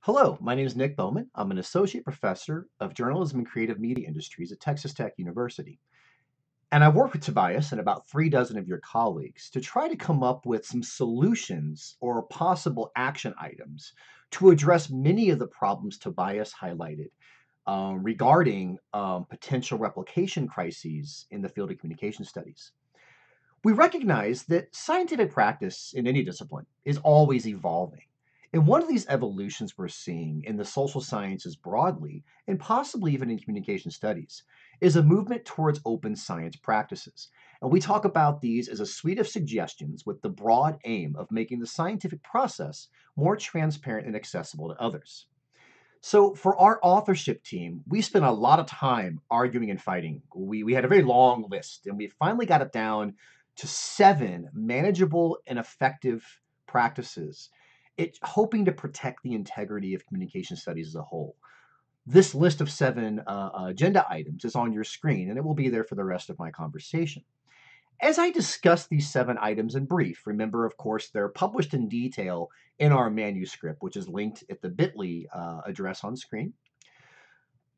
Hello, my name is Nick Bowman. I'm an associate professor of journalism and creative media industries at Texas Tech University. And I've worked with Tobias and about 3 dozen of your colleagues to try to come up with some solutions or possible action items to address many of the problems Tobias highlighted regarding potential replication crises in the field of communication studies. We recognize that scientific practice in any discipline is always evolving. And one of these evolutions we're seeing in the social sciences broadly, and possibly even in communication studies, is a movement towards open science practices. And we talk about these as a suite of suggestions with the broad aim of making the scientific process more transparent and accessible to others. So, for our authorship team, we spent a lot of time arguing and fighting. We had a very long list, and we finally got it down to 7 manageable and effective practices, hoping to protect the integrity of communication studies as a whole. This list of 7 agenda items is on your screen, and it will be there for the rest of my conversation. As I discuss these 7 items in brief, remember, of course, they're published in detail in our manuscript, which is linked at the bit.ly address on screen.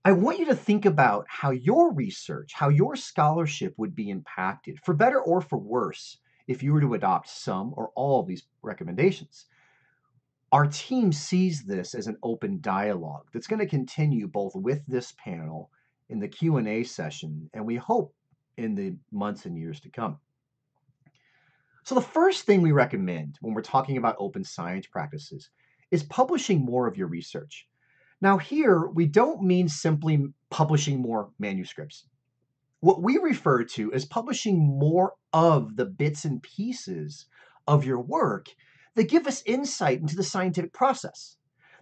I want you to think about how your research, how your scholarship would be impacted, for better or for worse, if you were to adopt some or all of these recommendations. Our team sees this as an open dialogue that's going to continue both with this panel in the Q&A session, and we hope in the months and years to come. So the first thing we recommend when we're talking about open science practices is publishing more of your research. Now here, we don't mean simply publishing more manuscripts. What we refer to is publishing more of the bits and pieces of your work that give us insight into the scientific process.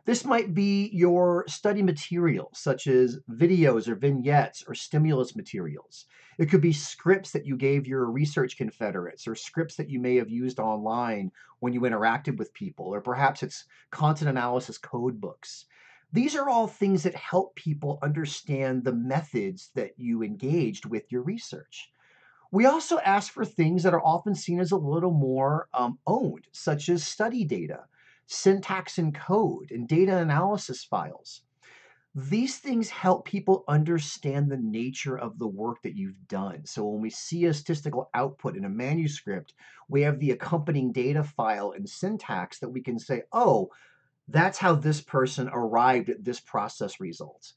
This might be your study materials, such as videos or vignettes or stimulus materials. It could be scripts that you gave your research confederates or scripts that you may have used online when you interacted with people, or perhaps it's content analysis code books. These are all things that help people understand the methods that you engaged with your research. We also ask for things that are often seen as a little more owned, such as study data, syntax and code, and data analysis files. These things help people understand the nature of the work that you've done. So when we see a statistical output in a manuscript, we have the accompanying data file and syntax that we can say, oh, that's how this person arrived at this process result.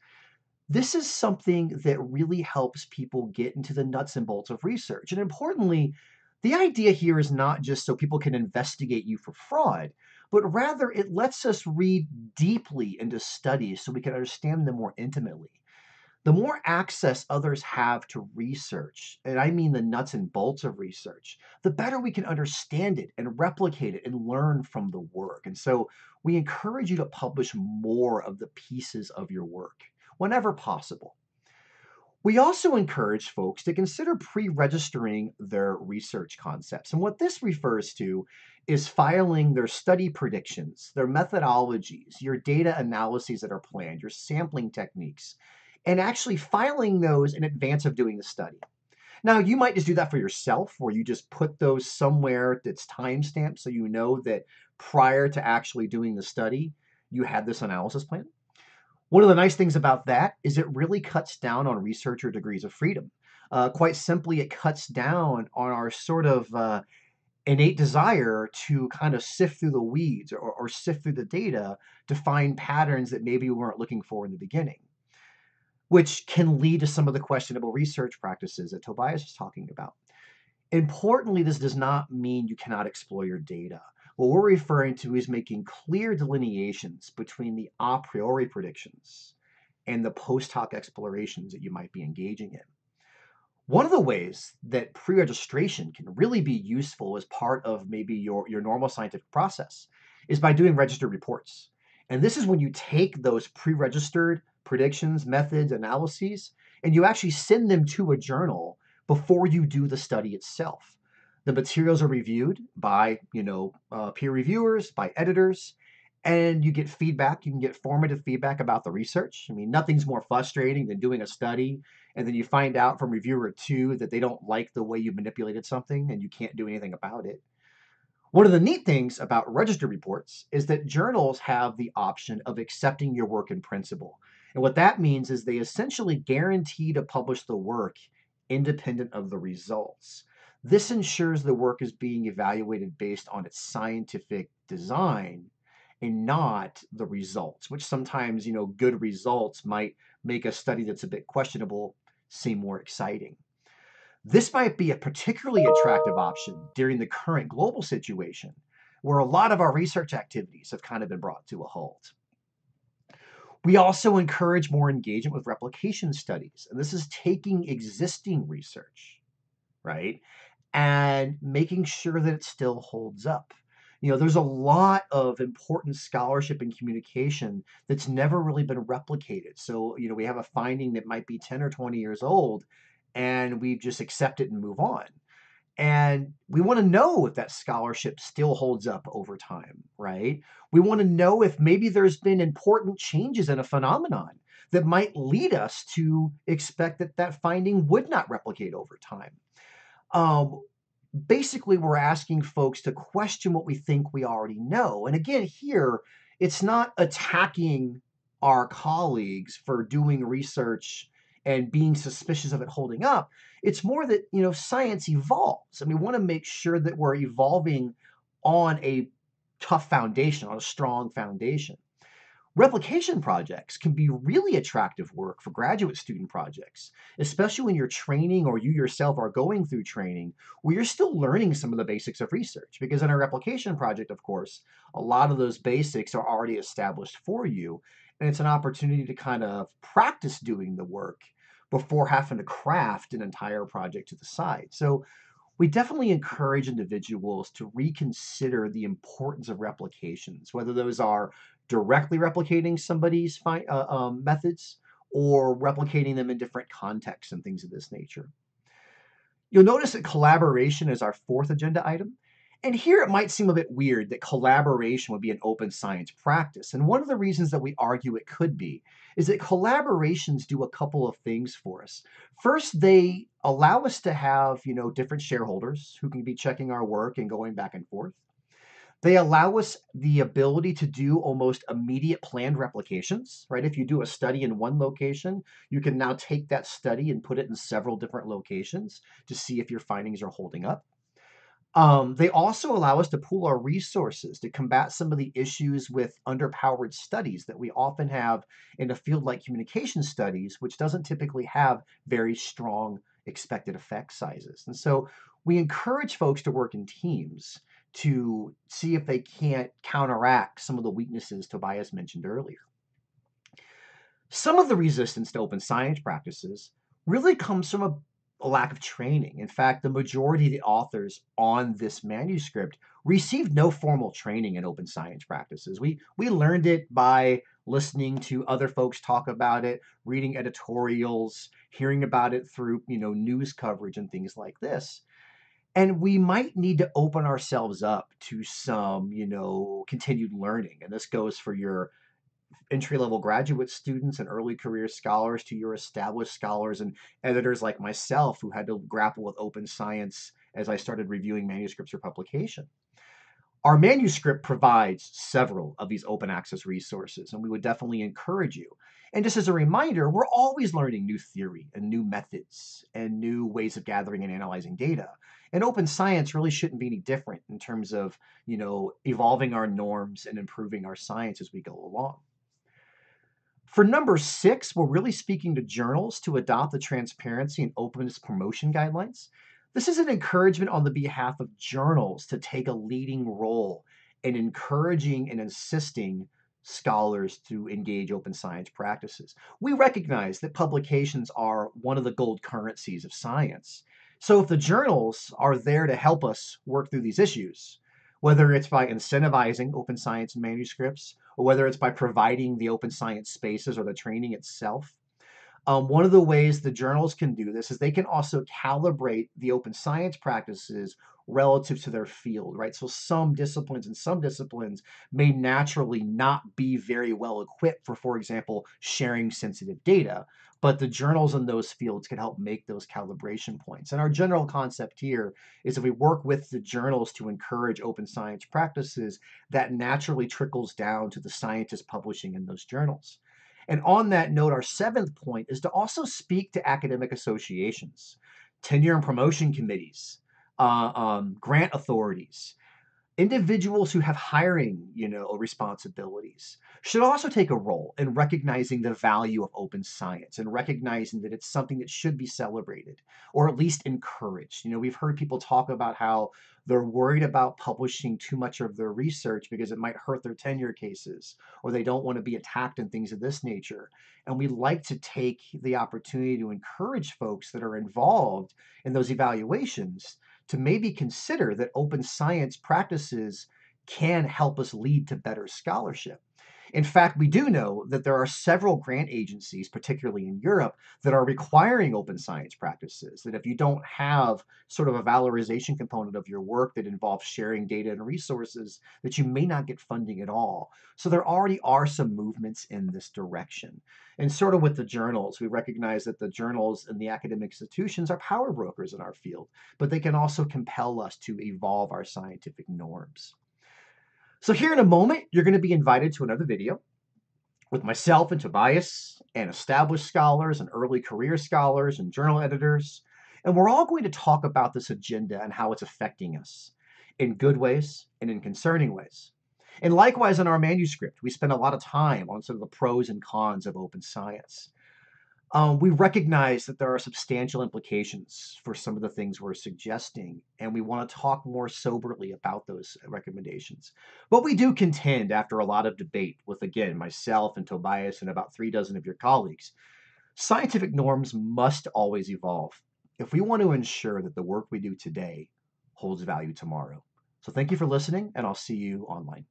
This is something that really helps people get into the nuts and bolts of research. And importantly, the idea here is not just so people can investigate you for fraud, but rather it lets us read deeply into studies so we can understand them more intimately. The more access others have to research, and I mean the nuts and bolts of research, the better we can understand it and replicate it and learn from the work. And so we encourage you to publish more of the pieces of your work whenever possible. We also encourage folks to consider pre-registering their research concepts. And what this refers to is filing their study predictions, their methodologies, your data analyses that are planned, your sampling techniques, and actually filing those in advance of doing the study. Now, you might just do that for yourself, where you just put those somewhere that's timestamped so you know that prior to actually doing the study, you had this analysis plan. One of the nice things about that is it really cuts down on researcher degrees of freedom. Quite simply, it cuts down on our sort of innate desire to kind of sift through the weeds or sift through the data to find patterns that maybe we weren't looking for in the beginning, which can lead to some of the questionable research practices that Tobias is talking about. Importantly, this does not mean you cannot explore your data. What we're referring to is making clear delineations between the a priori predictions and the post hoc explorations that you might be engaging in. One of the ways that pre-registration can really be useful as part of maybe your normal scientific process is by doing registered reports. And this is when you take those pre-registered predictions, methods, analyses, and you actually send them to a journal before you do the study itself. The materials are reviewed by, peer reviewers, by editors, and you get feedback. You can get formative feedback about the research. I mean, nothing's more frustrating than doing a study and then you find out from reviewer 2 that they don't like the way you manipulated something and you can't do anything about it. One of the neat things about registered reports is that journals have the option of accepting your work in principle. And what that means is they essentially guarantee to publish the work independent of the results. This ensures the work is being evaluated based on its scientific design and not the results, which sometimes, good results might make a study that's a bit questionable seem more exciting. This might be a particularly attractive option during the current global situation, where a lot of our research activities have kind of been brought to a halt. We also encourage more engagement with replication studies, and this is taking existing research, right, and making sure that it still holds up. There's a lot of important scholarship and communication that's never really been replicated. So, we have a finding that might be 10 or 20 years old, and we just accept it and move on. And we want to know if that scholarship still holds up over time, right? We want to know if maybe there's been important changes in a phenomenon that might lead us to expect that that finding would not replicate over time. Um, Basically, we're asking folks to question what we think we already know. And again, here, it's not attacking our colleagues for doing research and being suspicious of it holding up. It's more that, science evolves, and we want to make sure that we're evolving on a tough foundation, on a strong foundation. Replication projects can be really attractive work for graduate student projects, especially when you're training or you yourself are going through training where you're still learning some of the basics of research. Because in a replication project, of course, a lot of those basics are already established for you. And it's an opportunity to kind of practice doing the work before having to craft an entire project to the side. So we definitely encourage individuals to reconsider the importance of replications, whether those are directly replicating somebody's methods or replicating them in different contexts and things of this nature. You'll notice that collaboration is our fourth agenda item. And here it might seem a bit weird that collaboration would be an open science practice. And one of the reasons that we argue it could be is that collaborations do a couple of things for us. First, they allow us to have, different shareholders who can be checking our work and going back and forth. They allow us the ability to do almost immediate planned replications, right? If you do a study in one location, you can now take that study and put it in several different locations to see if your findings are holding up. They also allow us to pool our resources to combat some of the issues with underpowered studies that we often have in a field like communication studies, which doesn't typically have very strong expected effect sizes. And so we encourage folks to work in teams to see if they can't counteract some of the weaknesses Tobias mentioned earlier. Some of the resistance to open science practices really comes from a lack of training. In fact, the majority of the authors on this manuscript received no formal training in open science practices. We learned it by listening to other folks talk about it, reading editorials, hearing about it through, news coverage and things like this. And we might need to open ourselves up to some, continued learning. And this goes for your entry-level graduate students and early career scholars to your established scholars and editors like myself who had to grapple with open science as I started reviewing manuscripts for publication. Our manuscript provides several of these open access resources, and we would definitely encourage you. And just as a reminder, we're always learning new theory and new methods and new ways of gathering and analyzing data. And open science really shouldn't be any different in terms of, evolving our norms and improving our science as we go along. For number 6, we're really speaking to journals to adopt the transparency and openness promotion guidelines. This is an encouragement on the behalf of journals to take a leading role in encouraging and assisting scholars to engage open science practices. We recognize that publications are one of the gold currencies of science. So if the journals are there to help us work through these issues, whether it's by incentivizing open science manuscripts or whether it's by providing the open science spaces or the training itself, One of the ways the journals can do this is they can also calibrate the open science practices relative to their field, right? So some disciplines and some disciplines may naturally not be very well equipped for example, sharing sensitive data, but the journals in those fields can help make those calibration points. And our general concept here is if we work with the journals to encourage open science practices, that naturally trickles down to the scientists publishing in those journals. And on that note, our seventh point is to also speak to academic associations, tenure and promotion committees, grant authorities, individuals who have hiring, responsibilities should also take a role in recognizing the value of open science and recognizing that it's something that should be celebrated or at least encouraged. We've heard people talk about how they're worried about publishing too much of their research because it might hurt their tenure cases or they don't want to be attacked and things of this nature. And we like to take the opportunity to encourage folks that are involved in those evaluations to maybe consider that open science practices can help us lead to better scholarship. In fact, we do know that there are several grant agencies, particularly in Europe, that are requiring open science practices. That if you don't have sort of a valorization component of your work that involves sharing data and resources, that you may not get funding at all. So there already are some movements in this direction. And sort of with the journals, we recognize that the journals and the academic institutions are power brokers in our field, but they can also compel us to evolve our scientific norms. So here in a moment, you're going to be invited to another video with myself and Tobias and established scholars and early career scholars and journal editors. And we're all going to talk about this agenda and how it's affecting us in good ways and in concerning ways. And likewise, in our manuscript, we spend a lot of time on sort of the pros and cons of open science. We recognize that there are substantial implications for some of the things we're suggesting, and we want to talk more soberly about those recommendations. But we do contend, after a lot of debate with, again, myself and Tobias and about 3 dozen of your colleagues, scientific norms must always evolve if we want to ensure that the work we do today holds value tomorrow. So thank you for listening, and I'll see you online.